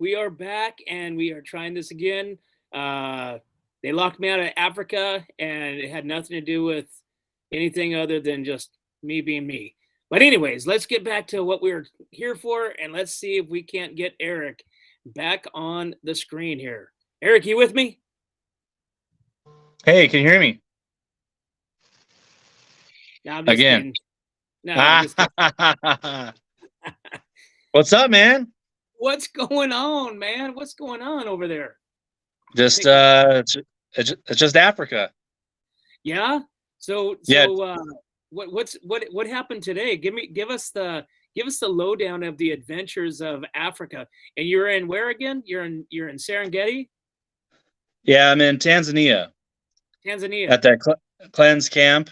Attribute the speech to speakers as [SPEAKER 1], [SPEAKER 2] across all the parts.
[SPEAKER 1] We are back and we are trying this again. Uh, they locked me out of Africa, and it had nothing to do with anything other than just me being me. But, anyways, let's get back to what we were here for, and let's see if we can't get Eric back on the screen here. Eric, you with me?
[SPEAKER 2] Hey, can you hear me
[SPEAKER 1] No, I'm just
[SPEAKER 2] again?
[SPEAKER 1] kidding. No, I'm just kidding.
[SPEAKER 2] What's up, man?
[SPEAKER 1] What's going on, man? What's going on over there?
[SPEAKER 2] Just
[SPEAKER 1] Take-
[SPEAKER 2] it's just Africa.
[SPEAKER 1] Yeah. So
[SPEAKER 2] Yeah,
[SPEAKER 1] so what happened today? Give us the lowdown of the adventures of Africa. And you're in where again? You're in Serengeti,
[SPEAKER 2] yeah. I'm in Tanzania
[SPEAKER 1] Tanzania.
[SPEAKER 2] at that cleanse camp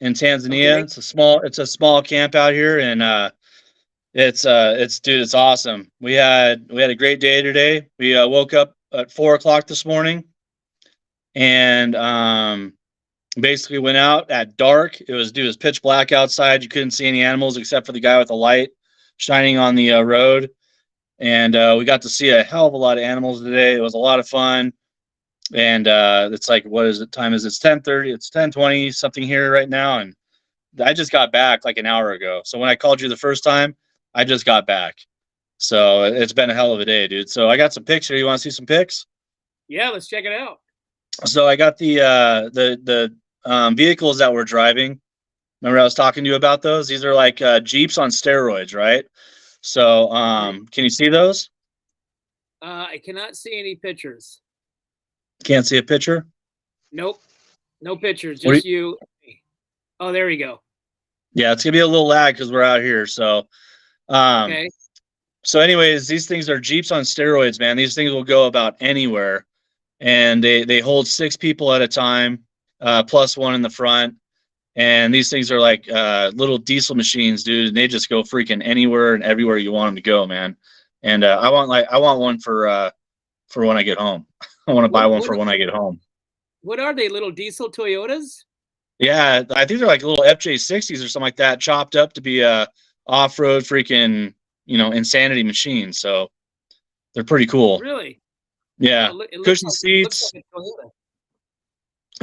[SPEAKER 2] in Tanzania.
[SPEAKER 1] Okay.
[SPEAKER 2] It's a small camp out here, and it's dude, it's awesome. We had a great day today. We woke up at 4 o'clock this morning, and basically went out at dark. It was pitch black outside. You couldn't see any animals except for the guy with the light shining on the road. And we got to see a hell of a lot of animals today. It was a lot of fun. And it's like, what is it? Time is It's 10:30. It's 10:20 something here right now, and I just got back like an hour ago. So when I called you the first time, I just got back. So it's been a hell of a day, dude. So I got some pics here. You want to see some pics?
[SPEAKER 1] Yeah, let's check it out.
[SPEAKER 2] So I got the vehicles that we're driving. Remember I was talking to you about those? These are like Jeeps on steroids, right? So can you see those?
[SPEAKER 1] I cannot see any pictures.
[SPEAKER 2] Can't see a picture?
[SPEAKER 1] Nope. No pictures,
[SPEAKER 2] What do
[SPEAKER 1] just you. Oh, there we go.
[SPEAKER 2] Yeah, it's gonna be a little lag because we're out here. Um,
[SPEAKER 1] Okay.
[SPEAKER 2] so anyways, these things are Jeeps on steroids, man. These things will go about anywhere, and they hold 6 people at a time, plus one in the front. And these things are like little diesel machines, dude. And they just go freaking anywhere and everywhere you want them to go, man. And I want one for when I get home. I want to buy
[SPEAKER 1] What
[SPEAKER 2] one
[SPEAKER 1] what
[SPEAKER 2] for when I get home.
[SPEAKER 1] what are they? Little diesel Toyotas?
[SPEAKER 2] Yeah, I think they're like little FJ60s or something like that, chopped up to be a off-road freaking insanity machine. So they're pretty cool.
[SPEAKER 1] Really?
[SPEAKER 2] Yeah,
[SPEAKER 1] It looks
[SPEAKER 2] cushy
[SPEAKER 1] looks
[SPEAKER 2] seats.
[SPEAKER 1] like a Toyota.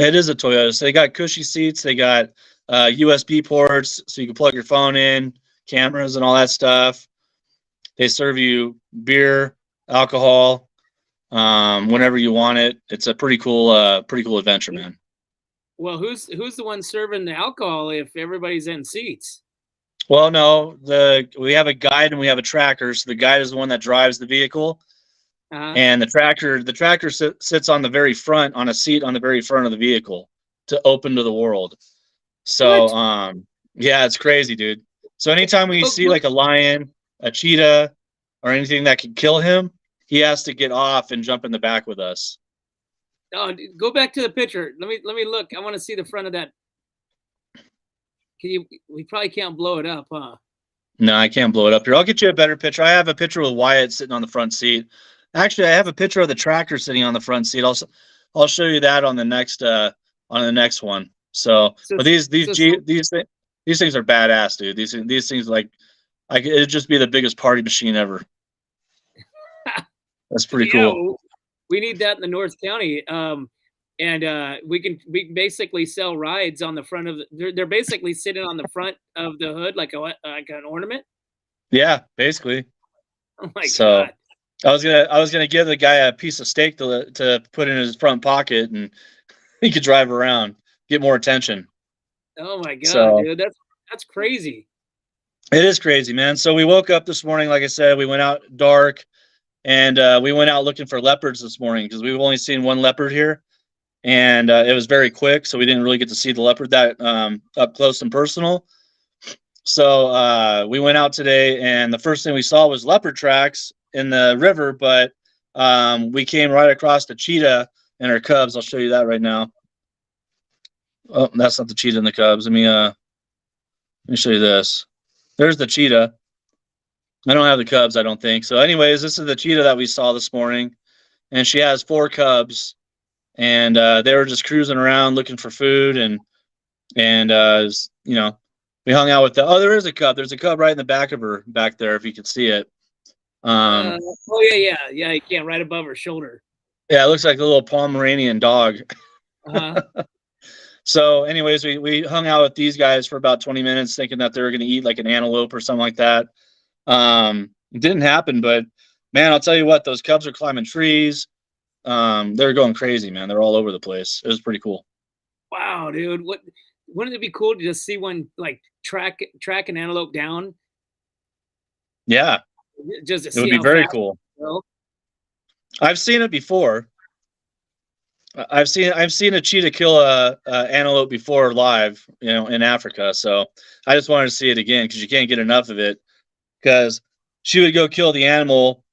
[SPEAKER 2] It is a Toyota. So they got cushy seats. They got USB ports, so you can plug your phone in, cameras, and all that stuff. They serve you beer, alcohol, whenever you want it. It's a pretty cool adventure, man.
[SPEAKER 1] Well, who's the one serving the alcohol if everybody's in seats?
[SPEAKER 2] Well, no, we have a guide and we have a tracker. So the guide is the one that drives the vehicle,
[SPEAKER 1] Uh,
[SPEAKER 2] and the tractor sits on the very front on a seat on the very front of the vehicle to open to the world. So,
[SPEAKER 1] what?
[SPEAKER 2] yeah, it's crazy, dude. So anytime we
[SPEAKER 1] Look,
[SPEAKER 2] see
[SPEAKER 1] look.
[SPEAKER 2] like a lion, a cheetah, or anything that could kill him, he has to get off and jump in the back with us.
[SPEAKER 1] Oh, go back to the picture. Let me look. I want to see the front of that. Can you? We probably can't blow it up, huh?
[SPEAKER 2] No, I can't blow it up here. I'll get you a better picture. I have a picture with Wyatt sitting on the front seat. Actually, I have a picture of the tractor sitting on the front seat. I'll show you that on the next one. So,
[SPEAKER 1] So
[SPEAKER 2] but these these
[SPEAKER 1] so
[SPEAKER 2] G, these things are badass, dude. These things like it'd just be the biggest party machine ever. That's pretty
[SPEAKER 1] yeah,
[SPEAKER 2] cool.
[SPEAKER 1] we need that in the North County. And we can basically sell rides on the front of they're basically sitting on the front of the hood like an ornament.
[SPEAKER 2] Yeah, basically.
[SPEAKER 1] Oh my
[SPEAKER 2] So
[SPEAKER 1] god.
[SPEAKER 2] I was gonna give the guy a piece of steak to put in his front pocket, and he could drive around, get more attention.
[SPEAKER 1] Oh my god,
[SPEAKER 2] So
[SPEAKER 1] dude. That's crazy.
[SPEAKER 2] it is crazy, man. So we woke up this morning, like I said, we went out dark, and we went out looking for leopards this morning because we've only seen one leopard here, and it was very quick, so we didn't really get to see the leopard that up close and personal. So we went out today, and the first thing we saw was leopard tracks in the river, but we came right across the cheetah and her cubs. I'll show you that right now. Oh, that's not the cheetah and the cubs. Let me show you this. There's the cheetah. I don't have the cubs, I don't think. So, anyways, this is the cheetah that we saw this morning, and she has 4 cubs, and they were just cruising around looking for food, and you know, we hung out with the. Oh, there is a cub. There's a cub right in the back of her back there, if you can see it. Um,
[SPEAKER 1] oh yeah. You can't right above her shoulder.
[SPEAKER 2] yeah, it looks like a little Pomeranian dog.
[SPEAKER 1] Uh-huh.
[SPEAKER 2] So, anyways, we hung out with these guys for about 20 minutes, thinking that they were going to eat like an antelope or something like that. It didn't happen, but man, I'll tell you what, those cubs are climbing trees. They're going crazy, man. They're all over the place. It was pretty cool.
[SPEAKER 1] Wow, dude. Wouldn't it be cool to just see one like track an antelope down
[SPEAKER 2] Yeah,
[SPEAKER 1] just to
[SPEAKER 2] it would
[SPEAKER 1] see
[SPEAKER 2] be
[SPEAKER 1] how
[SPEAKER 2] very
[SPEAKER 1] fast
[SPEAKER 2] cool.
[SPEAKER 1] they go?
[SPEAKER 2] I've seen it before. I've seen a cheetah kill a antelope before live, in Africa. So I just wanted to see it again because you can't get enough of it. Because she would go kill the animal,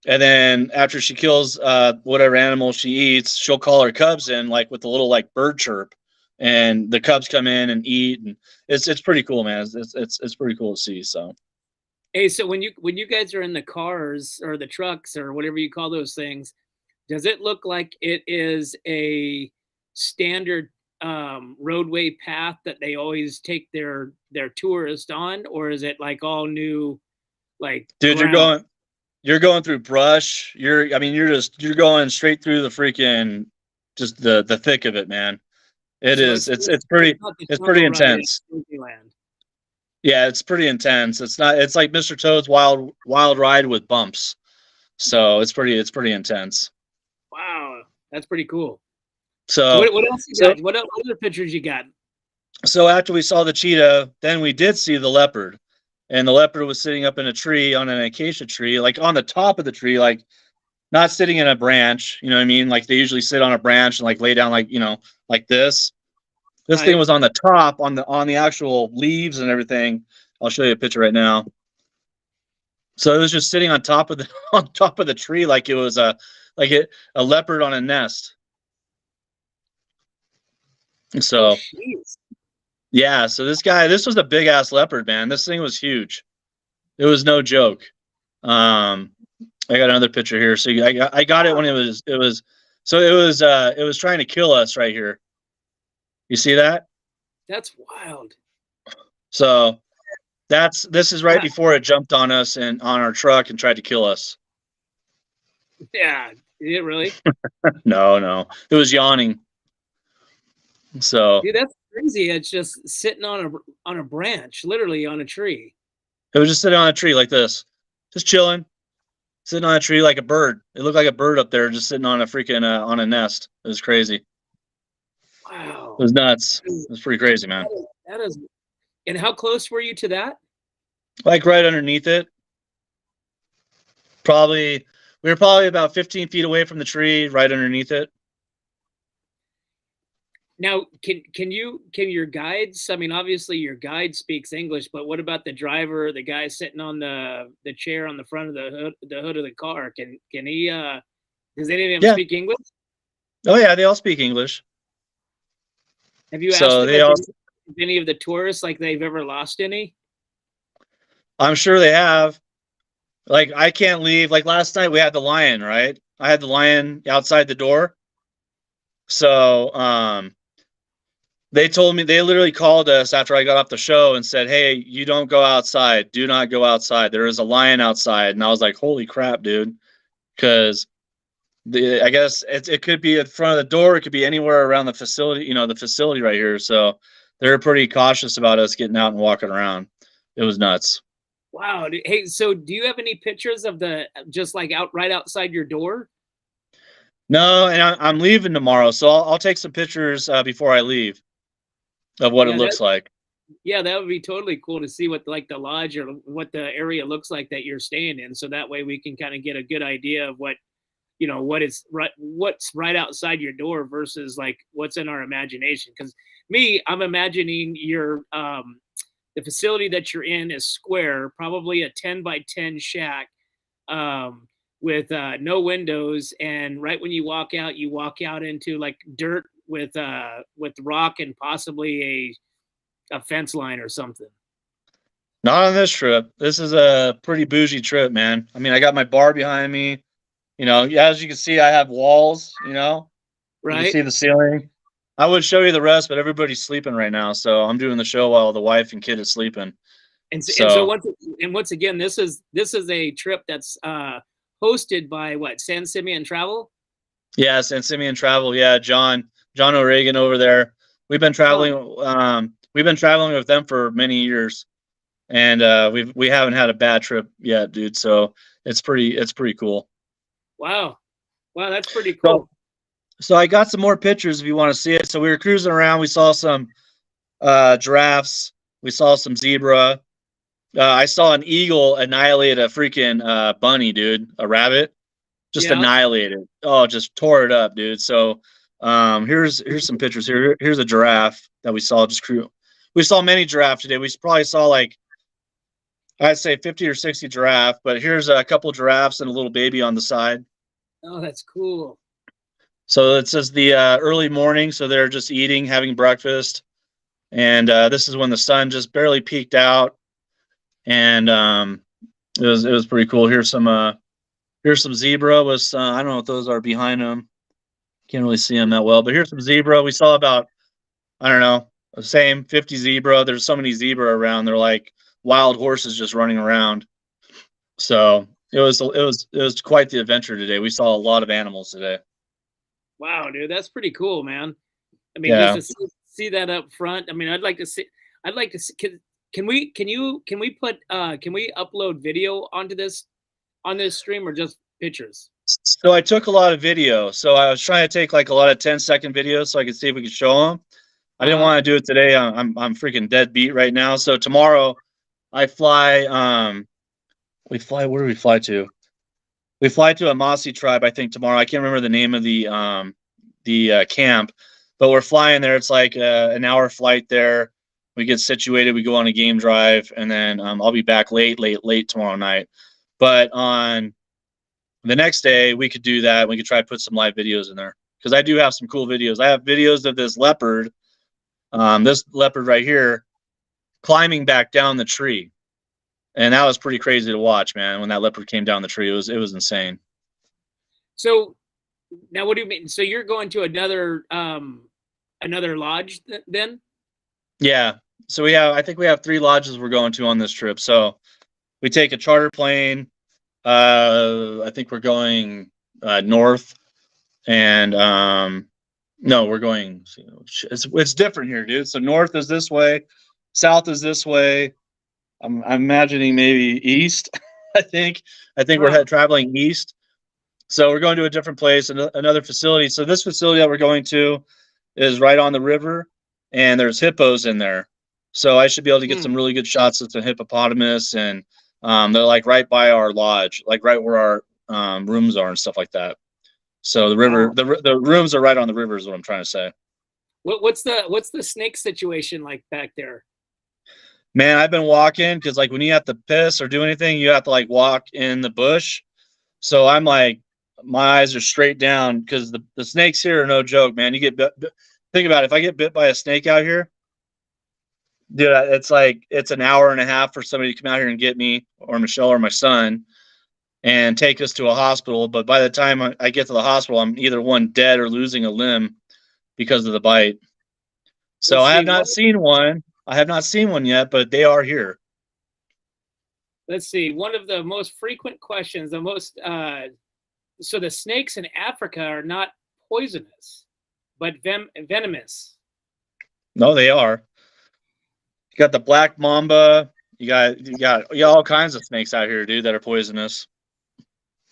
[SPEAKER 2] and then after she kills whatever animal she eats, she'll call her cubs in like with a little like bird chirp, and the cubs come in and eat, and it's pretty cool, man. It's pretty cool to see. So
[SPEAKER 1] Hey, so when you guys are in the cars or the trucks or whatever you call those things, does it look like it is a standard roadway path that they always take their tourists on, or is it like all new, like
[SPEAKER 2] dude, you're
[SPEAKER 1] ground?
[SPEAKER 2] going through brush. You're going straight through the freaking just the thick of it, man. It
[SPEAKER 1] So
[SPEAKER 2] is.
[SPEAKER 1] it's
[SPEAKER 2] It's
[SPEAKER 1] it's
[SPEAKER 2] pretty.
[SPEAKER 1] not the
[SPEAKER 2] It's pretty
[SPEAKER 1] jungle ride in
[SPEAKER 2] intense.
[SPEAKER 1] Disneyland.
[SPEAKER 2] Yeah, it's pretty intense. It's not. It's like Mr. Toad's Wild Ride with bumps. So it's pretty intense.
[SPEAKER 1] Wow, that's pretty cool.
[SPEAKER 2] So
[SPEAKER 1] What else you
[SPEAKER 2] so
[SPEAKER 1] got? What other pictures you got?
[SPEAKER 2] so after we saw the cheetah, then we did see the leopard, and the leopard was sitting up in a tree on an acacia tree, like on the top of the tree, like not sitting in a branch. You know what I mean? Like they usually sit on a branch and like lay down, like like this. This thing
[SPEAKER 1] Right.
[SPEAKER 2] was on the top, on the actual leaves and everything. I'll show you a picture right now. So it was just sitting on top of the on top of the tree, like it was a leopard on a nest.
[SPEAKER 1] Oh,
[SPEAKER 2] So
[SPEAKER 1] jeez.
[SPEAKER 2] yeah, so this was a big ass leopard, man. This thing was huge. It was no joke. Um, I got another picture here. So I got it when it was trying to kill us right here. You see that?
[SPEAKER 1] That's wild.
[SPEAKER 2] So this is right
[SPEAKER 1] Wow.
[SPEAKER 2] before it jumped on us and on our truck and tried to kill us.
[SPEAKER 1] Yeah. Did it really?
[SPEAKER 2] No, it was yawning. So
[SPEAKER 1] Dude, that's crazy. It's just sitting on a branch, literally on a tree.
[SPEAKER 2] it was just sitting on a tree like this, just chilling, sitting on a tree like a bird. It looked like a bird up there, just sitting on a freaking on a nest. It was crazy. It
[SPEAKER 1] Wow.
[SPEAKER 2] was nuts. It was pretty crazy, man.
[SPEAKER 1] That is. And how close were you to that?
[SPEAKER 2] Like right underneath it. We were probably about 15 feet away from the tree, right underneath it.
[SPEAKER 1] Now, can your guides? I mean, obviously your guide speaks English, but what about the driver, the guy sitting on the chair on the front of the hood of the car? Can he? Does any of them
[SPEAKER 2] Yeah.
[SPEAKER 1] speak English?
[SPEAKER 2] Oh yeah, they all speak English.
[SPEAKER 1] Have you asked
[SPEAKER 2] So
[SPEAKER 1] them
[SPEAKER 2] they all.
[SPEAKER 1] if any of the tourists like they've ever lost any?
[SPEAKER 2] I'm sure they have. Like I can't leave. Like last night we had the lion, right? I had the lion outside the door. So they literally called us after I got off the show and said, "Hey, you don't go outside. Do not go outside. There is a lion outside." And I was like, "Holy crap, dude!" Because I guess it could be in front of the door. It could be anywhere around the facility. The facility right here. So they're pretty cautious about us getting out and walking around. It was nuts.
[SPEAKER 1] Wow. Hey, so do you have any pictures of the just like right outside your door?
[SPEAKER 2] No, and I'm leaving tomorrow, so I'll take some pictures before I leave of what it
[SPEAKER 1] Yeah,
[SPEAKER 2] looks like.
[SPEAKER 1] that would be totally cool to see what like the lodge or what the area looks like that you're staying in. So that way we can kind of get a good idea of what's right outside your door versus like what's in our imagination. Because I'm imagining the facility that you're in is square, probably a 10 by 10 shack, with no windows, and right when you walk out into like dirt with rock and possibly a fence line or something.
[SPEAKER 2] Not on this trip. This is a pretty bougie trip, man. I mean, I got my bar behind me. As you can see, I have walls. You can
[SPEAKER 1] Right?
[SPEAKER 2] see the ceiling. I would show you the rest, but everybody's sleeping right now, so I'm doing the show while the wife and kid is sleeping.
[SPEAKER 1] And so
[SPEAKER 2] So
[SPEAKER 1] once again, this is a trip that's hosted by what, San Simeon Travel?
[SPEAKER 2] yes, and Simeon Travel, yeah, John O'Regan over there. We've been
[SPEAKER 1] Oh,
[SPEAKER 2] traveling. We've been traveling with them for many years, and we haven't had a bad trip yet, dude. So it's pretty cool.
[SPEAKER 1] wow, wow, that's pretty
[SPEAKER 2] So
[SPEAKER 1] cool.
[SPEAKER 2] so I got some more pictures if you want to see it. So we were cruising around. We saw some giraffes. We saw some zebra. I saw an eagle annihilate a freaking bunny, dude, a rabbit. Just
[SPEAKER 1] Yeah.
[SPEAKER 2] annihilated. Oh, just tore it up, dude. So here's some pictures here. Here's a giraffe that we saw just crew. We saw many giraffes today. We probably saw like I'd say 50 or 60 giraffe, but here's a couple giraffes and a little baby on the side.
[SPEAKER 1] Oh, that's cool.
[SPEAKER 2] So it says the early morning, so they're just eating, having breakfast, and this is when the sun just barely peeked out, and it was pretty cool. Here's some zebra with I don't know what those are behind them. Can't really see them that well, but here's some zebra. We saw about, I don't know, the same 50 zebra. There's so many zebra around. They're like wild horses just running around. So it was quite the adventure today. We saw a lot of animals today.
[SPEAKER 1] Wow, dude, that's pretty cool, man. I mean, just
[SPEAKER 2] Yeah.
[SPEAKER 1] to see that up front. I mean, I'd like to see. I'd like to see. Can we? Can we put? Can we upload video onto this on this stream or just pictures?
[SPEAKER 2] So I took a lot of video. So I was trying to take like a lot of 10-second videos so I could see if we could show them. I
[SPEAKER 1] Uh
[SPEAKER 2] didn't
[SPEAKER 1] huh.
[SPEAKER 2] want to do it today. I'm freaking dead beat right now. So tomorrow I fly. We fly. Where do we fly to? We fly to a Mossy tribe, I think, tomorrow. I can't remember the name of the camp, but we're flying there. It's like an hour flight there. We get situated. We go on a game drive, and then I'll be back late tomorrow night. But on the next day, we could do that. We could try to put some live videos in there because I do have some cool videos. I have videos of this leopard right here, climbing back down the tree, and that was pretty crazy to watch, man. When that leopard came down the tree, it was insane.
[SPEAKER 1] So now, what do you mean? So you're going to another lodge then?
[SPEAKER 2] Yeah. So I think we have 3 lodges we're going to on this trip. So we take a charter plane. I think we're going north, and no, we're going. It's different here, dude. So north is this way, south is this way. I'm imagining maybe east. I think we're
[SPEAKER 1] Oh,
[SPEAKER 2] traveling east. So we're going to a different place, another facility. So this facility that we're going to is right on the river, and there's hippos in there. So I should be able to get
[SPEAKER 1] hmm.
[SPEAKER 2] some really good shots of the hippopotamus, and they're like right by our lodge, like right where our rooms are and stuff like that. So the river,
[SPEAKER 1] Wow.
[SPEAKER 2] the rooms are right on the river, is what I'm trying to say.
[SPEAKER 1] What's the snake situation like back there?
[SPEAKER 2] Man, I've been walking because like when you have to piss or do anything, you have to like walk in the bush. So I'm like, my eyes are straight down because the snakes here are no joke, man. You get think about it. If I get bit by a snake out here, dude, it's like it's an hour and a half for somebody to come out here and get me or Michelle or my son and take us to a hospital. But by the time I get to the hospital, I'm either one dead or losing a limb because of the bite. So
[SPEAKER 1] Let's
[SPEAKER 2] I have
[SPEAKER 1] see.
[SPEAKER 2] not seen one. I have not seen one yet, but they are here.
[SPEAKER 1] Let's see. One of the most frequent questions, so the snakes in Africa are not poisonous, but venomous.
[SPEAKER 2] No, they are. You got the black mamba. You got all kinds of snakes out here, dude, that are poisonous.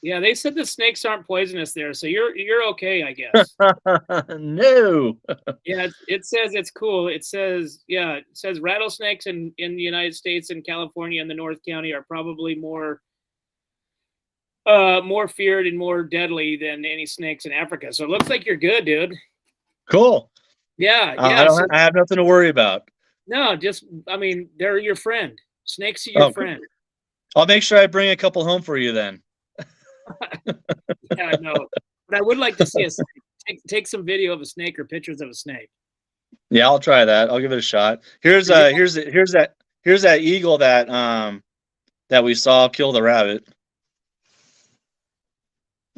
[SPEAKER 1] Yeah, they said the snakes aren't poisonous there, so you're okay, I guess.
[SPEAKER 2] No.
[SPEAKER 1] Yeah, it says it's cool. It says rattlesnakes in the United States and California and the North County are probably more feared and more deadly than any snakes in Africa. So it looks like you're good, dude.
[SPEAKER 2] Cool.
[SPEAKER 1] Yeah,
[SPEAKER 2] I
[SPEAKER 1] yeah.
[SPEAKER 2] don't.
[SPEAKER 1] So
[SPEAKER 2] I have nothing to worry about.
[SPEAKER 1] no, just I mean, they're your friend. Snakes are your
[SPEAKER 2] Oh,
[SPEAKER 1] friend.
[SPEAKER 2] I'll make sure I bring a couple home for you then.
[SPEAKER 1] Yeah, no. But I would like to see a snake. Take some video of a snake or pictures of a snake.
[SPEAKER 2] Yeah, I'll try that. I'll give it a shot. Here's
[SPEAKER 1] Yeah.
[SPEAKER 2] that eagle that we saw kill the rabbit.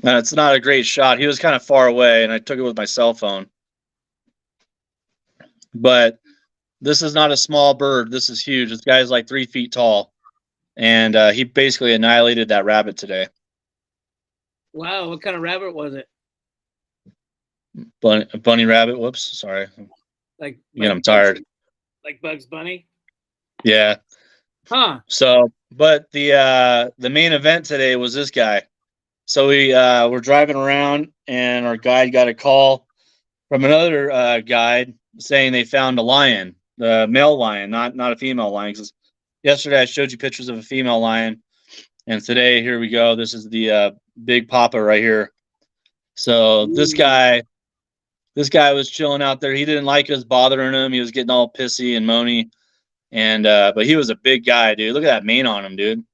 [SPEAKER 2] It's not a great shot. He was kind of far away, and I took it with my cell phone. But This is not a small bird. This is huge. This guy's like 3 feet tall, and he basically annihilated that rabbit today.
[SPEAKER 1] Wow, what kind of rabbit was it?
[SPEAKER 2] Bunny rabbit. Whoops, sorry.
[SPEAKER 1] Like
[SPEAKER 2] Again, I'm tired.
[SPEAKER 1] Like Bugs Bunny?
[SPEAKER 2] Yeah.
[SPEAKER 1] Huh.
[SPEAKER 2] So, but the main event today was this guy. So we were driving around, and our guide got a call from another guide saying they found a lion, the male lion, not a female lion. 'Cause yesterday I showed you pictures of a female lion, and today here we go. This is the big papa right here. So this guy was chilling out there. He didn't like us bothering him. He was getting all pissy and moany, and but he was a big guy, dude. Look at that mane on him, dude.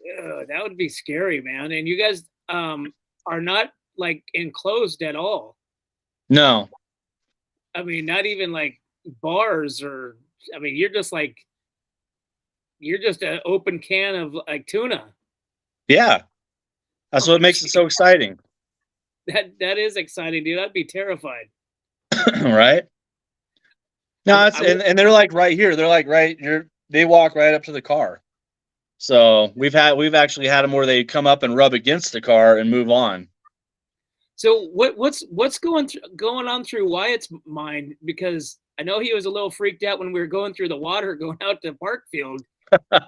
[SPEAKER 1] Ew, that would be scary, man. And you guys are not like enclosed at all.
[SPEAKER 2] No.
[SPEAKER 1] I mean, not even like bars or. I mean, you're just an open can of like tuna.
[SPEAKER 2] Yeah, that's what makes it so exciting.
[SPEAKER 1] That is exciting, dude. I'd be terrified.
[SPEAKER 2] Right? No, and they're like right here. They're like right here. They walk right up to the car. So we've actually had them where they come up and rub against the car and move on.
[SPEAKER 1] So what's going on through Wyatt's mind? Because I know he was a little freaked out when we were going through the water going out to Parkfield.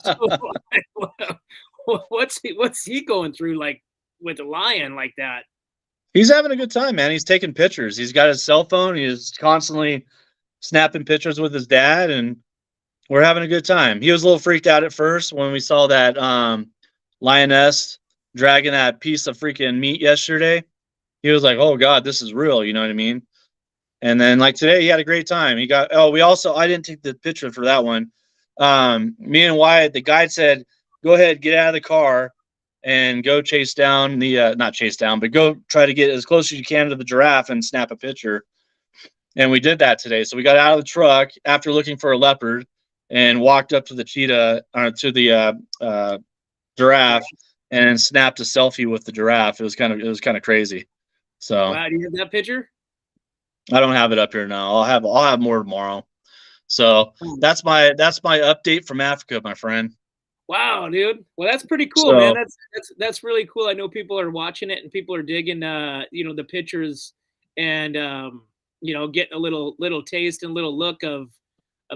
[SPEAKER 1] So, what's he going through like with a lion like that?
[SPEAKER 2] He's having a good time, man. He's taking pictures. He's got his cell phone. He's constantly snapping pictures with his dad, and we're having a good time. He was a little freaked out at first when we saw that lioness dragging that piece of freaking meat yesterday. He was like, "Oh God, this is real." You know what I mean? And then like today, he had a great time. He got. Oh, I didn't take the picture for that one. Me and Wyatt, the guide said, "Go ahead, get out of the car and go chase down the not chase down, but go try to get as close as you can to the giraffe and snap a picture." And we did that today. So we got out of the truck after looking for a leopard and walked up to the cheetah to the giraffe and snapped a selfie with the giraffe. It was kind of crazy. So
[SPEAKER 1] wow, do you have that picture?
[SPEAKER 2] I don't have it up here now. I'll have more tomorrow. So that's my update from Africa, my friend.
[SPEAKER 1] Wow, dude. Well, that's pretty cool, man. That's really cool. I know people are watching it and people are digging the pictures and getting a little taste and little look of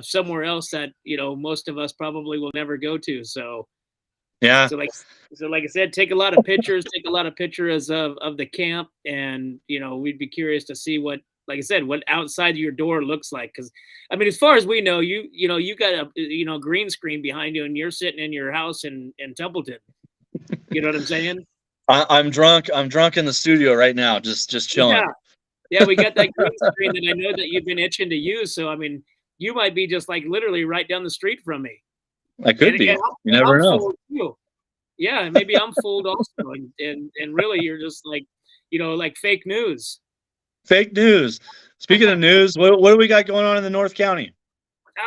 [SPEAKER 1] somewhere else that most of us probably will never go to. So
[SPEAKER 2] yeah.
[SPEAKER 1] So like I said, take a lot of pictures of the camp, and we'd be curious to see what, like I said, what outside your door looks like. Because I mean, as far as we know, you got a green screen behind you, and you're sitting in your house in Templeton. You know what I'm saying?
[SPEAKER 2] I'm drunk. I'm drunk in the studio right now, just chilling.
[SPEAKER 1] Yeah, we got that green screen that I know that you've been itching to use. So I mean, you might be just like literally right down the street from me.
[SPEAKER 2] I could be. You never know.
[SPEAKER 1] Yeah, maybe I'm fooled also, and really you're just like, like fake news.
[SPEAKER 2] Fake news. Speaking of news, what do we got going on in the North County?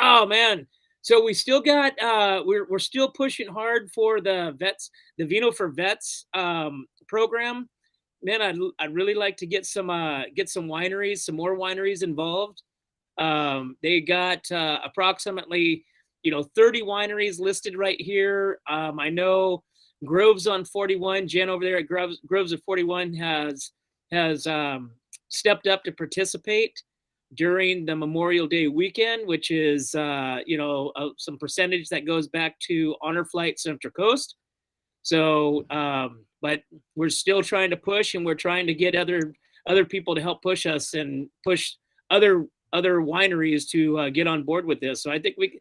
[SPEAKER 1] Oh man, so we still got we're still pushing hard for the Vino for Vets program. Man, I'd really like to get some wineries, some more wineries involved. They got approximately 30 wineries listed right here. I know Groves on 41, Jen over there at Groves of 41 has stepped up to participate during the Memorial Day weekend, which is some percentage that goes back to Honor Flight Central Coast. So, but we're still trying to push, and we're trying to get other people to help push us and push other wineries to get on board with this. So I think we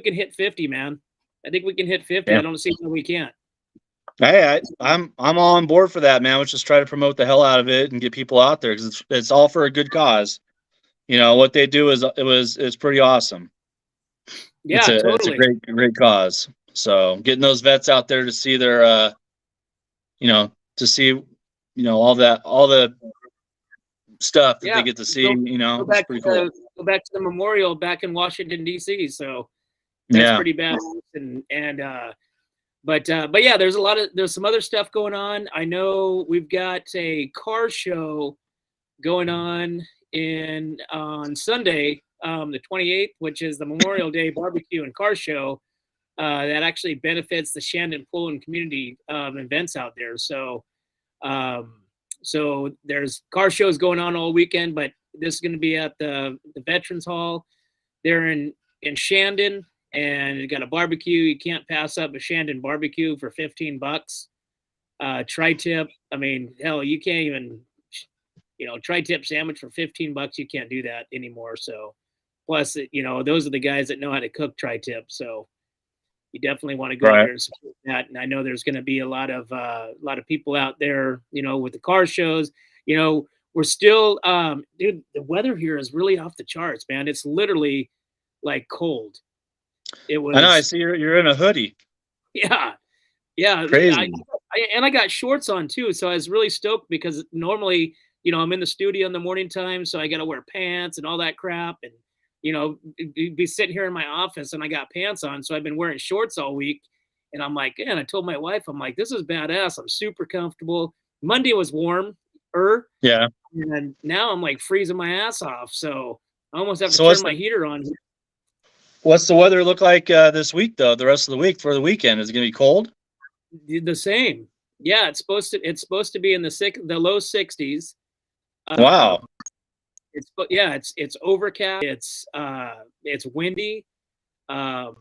[SPEAKER 1] can hit 50, man. I think we can hit 50. Yeah. I don't see how we can't.
[SPEAKER 2] Hey, I'm all on board for that, man. Let's just try to promote the hell out of it and get people out there, because it's all for a good cause. What they do is pretty awesome.
[SPEAKER 1] Yeah,
[SPEAKER 2] totally. It's a great cause. So getting those vets out there to see their all the stuff that they get to see,
[SPEAKER 1] go back,
[SPEAKER 2] pretty cool.
[SPEAKER 1] Go back to the memorial back in Washington D.C. So that's pretty bad. But yeah, there's some other stuff going on. I know we've got a car show going on on Sunday the 28th, which is the Memorial Day barbecue and car show that actually benefits the Shandon Pool and community events out there. So there's car shows going on all weekend, but this is going to be at the Veterans Hall. They're in Shandon, and you got a barbecue. You can't pass up a Shandon barbecue for $15. Tri-tip. I mean, hell, you can't even, tri-tip sandwich for $15. You can't do that anymore. So, plus, those are the guys that know how to cook tri-tip. So, you definitely want to go there and support that. And I know there's going to be a lot of people out there, with the car shows. We're still, dude, the weather here is really off the charts, man. It's literally like cold. It was.
[SPEAKER 2] I know. I see you're in a hoodie.
[SPEAKER 1] Yeah.
[SPEAKER 2] Crazy.
[SPEAKER 1] I got shorts on too, so I was really stoked because normally, I'm in the studio in the morning time, so I got to wear pants and all that crap, and be sitting here in my office and I got pants on, so I've been wearing shorts all week, and I'm like, man, I told my wife, I'm like, this is badass. I'm super comfortable. Monday was warm,
[SPEAKER 2] yeah,
[SPEAKER 1] and now I'm like freezing my ass off, so I almost have to turn my heater on.
[SPEAKER 2] What's the weather look like this week, though? The rest of the week for the weekend, is it going to be cold?
[SPEAKER 1] The same. Yeah, it's supposed to be in the low 60s.
[SPEAKER 2] Wow.
[SPEAKER 1] It's overcast. It's windy. Like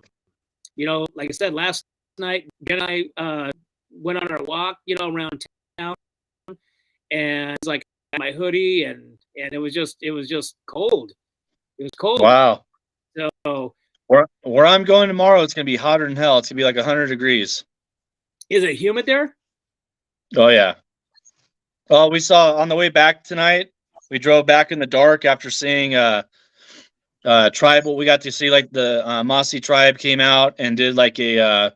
[SPEAKER 1] I said, last night, Jen and I went on our walk, around town, and it's like my hoodie, and it was just cold. It was cold.
[SPEAKER 2] Wow.
[SPEAKER 1] So
[SPEAKER 2] where I'm going tomorrow, it's gonna be hotter than hell. It's gonna be like 100 degrees.
[SPEAKER 1] Is it humid there?
[SPEAKER 2] Oh yeah. Well, we saw on the way back tonight. We drove back in the dark after seeing tribal. We got to see like the Mossy tribe came out and did like a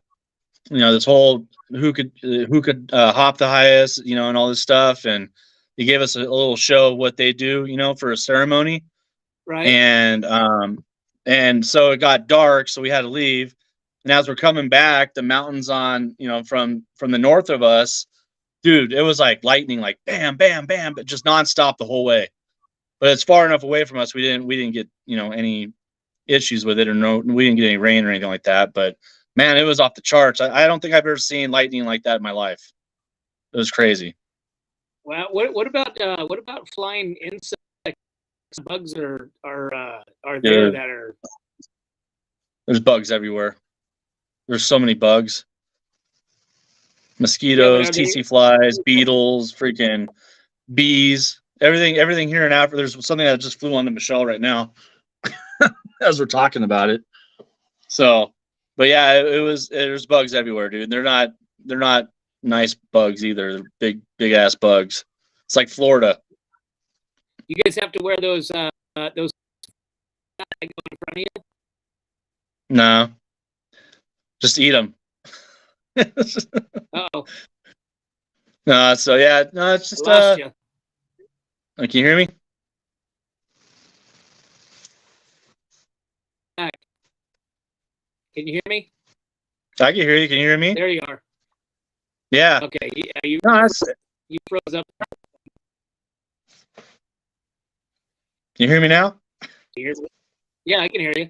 [SPEAKER 2] this whole who could hop the highest, and all this stuff, and he gave us a little show of what they do, for a ceremony.
[SPEAKER 1] Right.
[SPEAKER 2] And so it got dark, so we had to leave. And as we're coming back, the mountains on, from the north of us, dude, it was like lightning, like bam, bam, bam, but just nonstop the whole way. But it's far enough away from us. We didn't get, any issues with it, we didn't get any rain or anything like that. But man, it was off the charts. I don't think I've ever seen lightning like that in my life. It was crazy.
[SPEAKER 1] Well, what about flying insects? Bugs are there that are.
[SPEAKER 2] There's bugs everywhere. There's so many bugs. Mosquitoes, TC flies, beetles, freaking bees, everything here in Africa. There's something that just flew onto Michelle right now as we're talking about it. So, but yeah, there's bugs everywhere, dude. They're not nice bugs either. They're big ass bugs. It's like Florida.
[SPEAKER 1] You guys have to wear those that go in front of you?
[SPEAKER 2] No. Just eat them.
[SPEAKER 1] Oh.
[SPEAKER 2] No, so yeah, no, it's just
[SPEAKER 1] you.
[SPEAKER 2] Can you hear me?
[SPEAKER 1] Can you hear me?
[SPEAKER 2] I can hear you. Can you hear me?
[SPEAKER 1] There you are.
[SPEAKER 2] Yeah.
[SPEAKER 1] Okay.
[SPEAKER 2] You
[SPEAKER 1] froze up.
[SPEAKER 2] Can you hear me now?
[SPEAKER 1] Yeah, I can hear you.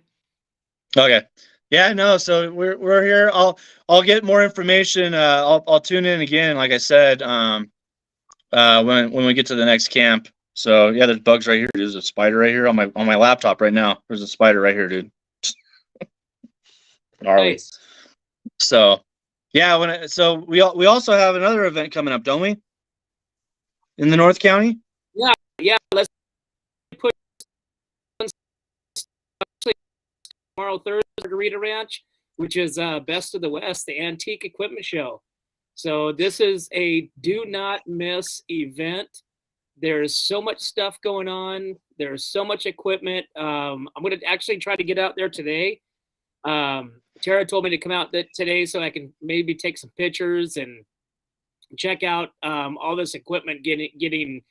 [SPEAKER 2] Okay. Yeah, no. So we're here. I'll get more information. I'll tune in again, like I said. When we get to the next camp. So yeah, there's bugs right here. There's a spider right here on my laptop right now. There's a spider right here, dude.
[SPEAKER 1] Nice.
[SPEAKER 2] So yeah, we also have another event coming up, don't we? In the North County?
[SPEAKER 1] Yeah. Let's put tomorrow, Thursday, Margarita Ranch, which is Best of the West, the antique equipment show. So this is a do not miss event. There's so much stuff going on. There's so much equipment. I'm going to actually try to get out there today. Tara told me to come out today so I can maybe take some pictures and check out all this equipment getting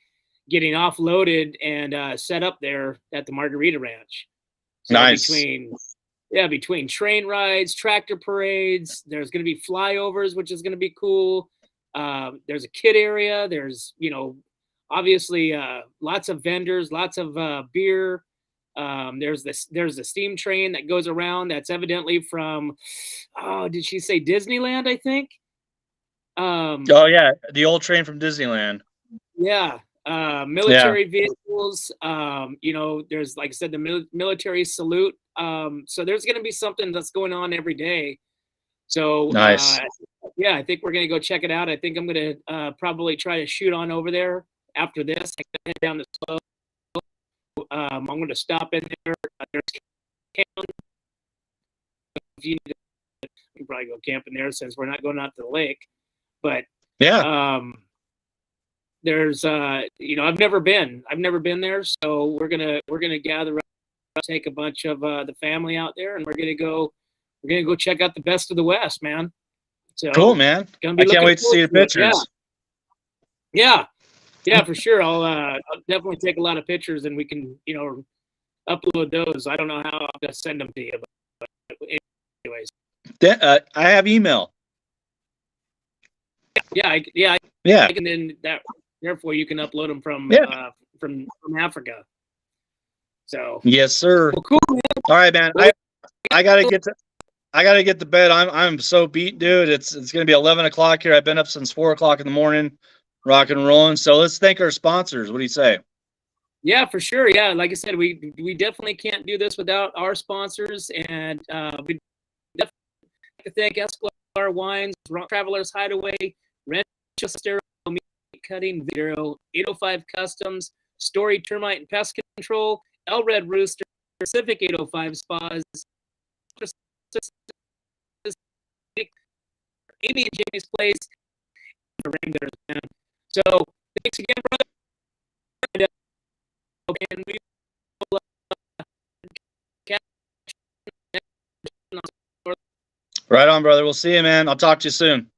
[SPEAKER 1] offloaded and set up there at the Margarita Ranch. So
[SPEAKER 2] nice.
[SPEAKER 1] Between train rides, tractor parades, there's going to be flyovers, which is going to be cool. There's a kid area. There's, obviously lots of vendors, lots of beer. There's the steam train that goes around. That's evidently from, oh, did she say Disneyland? I think.
[SPEAKER 2] Oh yeah, the old train from Disneyland.
[SPEAKER 1] Yeah. Military vehicles. There's, like I said, the military salute. So there's going to be something that's going on every day. So
[SPEAKER 2] nice.
[SPEAKER 1] Yeah, I think we're going to go check it out. I think I'm going to probably try to shoot on over there after this. I'm going to head down the slope. I'm going to stop in there. There's camp. You can probably go camping there since we're not going out to the lake. But
[SPEAKER 2] yeah,
[SPEAKER 1] there's I've never been there, so we're gonna gather up, take a bunch of the family out there, and we're gonna go check out the best of the West, man. So
[SPEAKER 2] cool, man. I can't wait to see the pictures.
[SPEAKER 1] Yeah, for sure. I'll definitely take a lot of pictures, and we can upload those. I don't know how I'm gonna send them to you, but anyways.
[SPEAKER 2] I have email.
[SPEAKER 1] Yeah. And then therefore you can upload them from Africa. So
[SPEAKER 2] yes, sir.
[SPEAKER 1] Well, cool, man.
[SPEAKER 2] All right, man. I gotta get to bed. I'm so beat, dude. It's gonna be 11 o'clock here. I've been up since 4 o'clock in the morning, rock and rolling. So let's thank our sponsors. What do you say?
[SPEAKER 1] Yeah, for sure. Yeah, like I said, we definitely can't do this without our sponsors, and we definitely like to thank Esquire Wines, Travelers Hideaway, Rancho Meat Cutting, Video 805 Customs, Story Termite and Pest Control, El Red Rooster, Pacific 805 Spas, Amy and Jamie's Place, and man. So thanks again, brother. And we will
[SPEAKER 2] right on, brother. We'll see you, man. I'll talk to you soon.